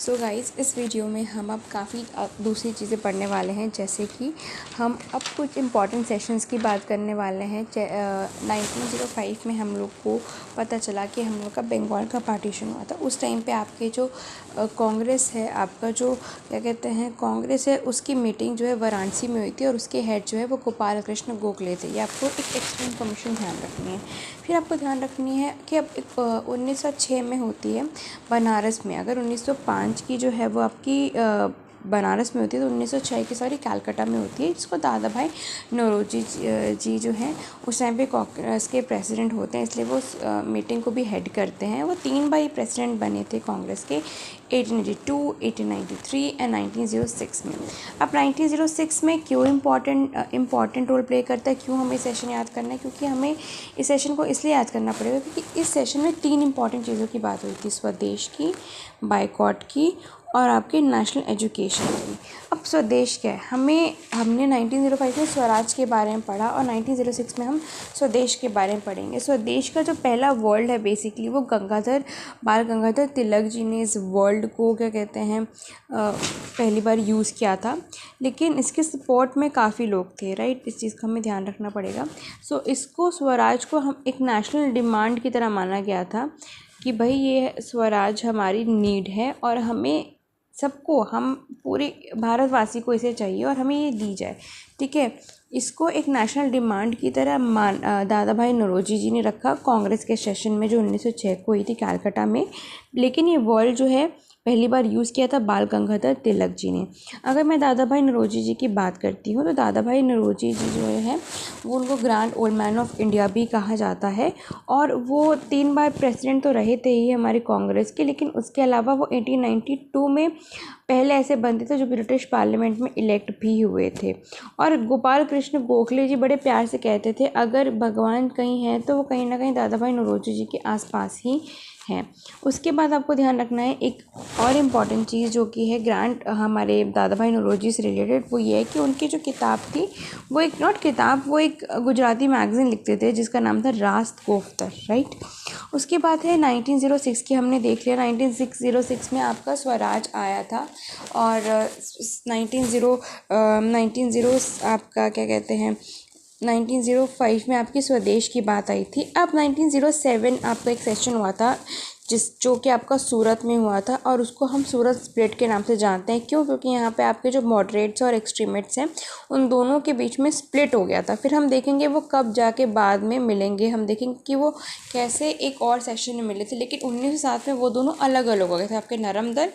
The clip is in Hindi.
सो गाइस, इस वीडियो में हम अब काफ़ी दूसरी चीज़ें पढ़ने वाले हैं, जैसे कि हम अब कुछ इम्पॉर्टेंट सेशंस की बात करने वाले हैं। 1905 में हम लोग को पता चला कि हम लोग का बंगाल का पार्टीशन हुआ था। उस टाइम पे आपके जो कांग्रेस है, आपका जो क्या कहते हैं कांग्रेस है, उसकी मीटिंग जो है वाराणसी में हुई थी और उसके हेड जो है वो गोपाल कृष्ण गोखले थे। ये आपको एक एक्स्ट्रा इन्फॉर्मेशन ध्यान रखनी है। फिर आपको ध्यान रखनी है कि अब 1906 में होती है बनारस में। अगर 1905 की जो है वो आपकी बनारस में होती है, तो 1906 की कलकत्ता में होती है, जिसको दादा भाई नौरोजी जी जो हैं उस टाइम पे कांग्रेस के प्रेसिडेंट होते हैं, इसलिए वो उस मीटिंग को भी हेड करते हैं। वो 3 बार प्रेसिडेंट बने थे कांग्रेस के, 1882, 1893 एंड 1906 में। अब 1906 में क्यों इम्पॉर्टेंट रोल प्ले करता है, क्यों हमें सेशन याद करना है? क्योंकि हमें इस सेशन को इसलिए याद करना पड़ेगा क्योंकि इस सेशन में 3 इंपॉर्टेंट चीज़ों की बात हुई थी: स्वदेश की, बाइकॉट की और आपके नेशनल एजुकेशन की। अब स्वदेश क्या है? हमने 1905 में स्वराज के बारे में पढ़ा और 1906 में हम स्वदेश के बारे में पढ़ेंगे। स्वदेश का जो पहला वर्ड है बेसिकली वो बाल गंगाधर तिलक जी ने इस वर्ड को क्या कहते हैं पहली बार यूज़ किया था, लेकिन इसके सपोर्ट में काफ़ी लोग थे, राइट। इस चीज़ का हमें ध्यान रखना पड़ेगा। इसको स्वराज को हम एक नेशनल डिमांड की तरह माना गया था कि भाई ये स्वराज हमारी नीड है और हमें सबको, हम पूरे भारतवासी को इसे चाहिए और हमें ये दी जाए, ठीक है। इसको एक नेशनल डिमांड की तरह दादा भाई नौरोजी जी ने रखा कांग्रेस के सेशन में, जो 1906 को हुई थी कलकत्ता में। लेकिन ये वर्ड जो है पहली बार यूज़ किया था बाल गंगाधर तिलक जी ने। अगर मैं दादा भाई नौरोजी जी की बात करती हूँ, तो दादा भाई नौरोजी जी जो है वो, उनको grand old man of India भी कहा जाता है। और वो 3 बार प्रेसिडेंट तो रहे थे ही हमारी कांग्रेस के, लेकिन उसके अलावा वो 1892 में पहले ऐसे बनते थे जो ब्रिटिश पार्लियामेंट में इलेक्ट भी हुए थे। और गोपाल कृष्ण गोखले जी बड़े प्यार से कहते थे, अगर भगवान कहीं है तो वो कहीं ना कहीं दादा भाई नौरोजी जी के आसपास ही हैं। उसके बाद आपको ध्यान रखना है एक और इम्पॉर्टेंट चीज़ जो कि है ग्रांट हमारे दादा भाई नौरोजी से रिलेटेड, वो ये है कि उनकी जो किताब थी वो एक गुजराती मैगज़ीन लिखते थे जिसका नाम था रास्त कोफ्तर, राइट। उसके बाद है 1906 की, हमने देख लिया। 1906 में आपका स्वराज आया था और 1900 आपका क्या कहते हैं 1905 में आपकी स्वदेश की बात आई थी। अब 1907 आपका एक सेशन हुआ था जो कि आपका सूरत में हुआ था, और उसको हम सूरत स्प्लिट के नाम से जानते हैं। क्यों? क्योंकि यहाँ पे आपके जो मॉडरेट्स और एक्सट्रीमिट्स हैं उन दोनों के बीच में स्प्लिट हो गया था। फिर हम देखेंगे वो कब जाके बाद में मिलेंगे, हम देखेंगे कि वो कैसे एक और सेशन में मिले थे, लेकिन 1907 में वो दोनों अलग अलग हो गए थे, आपके नरम दल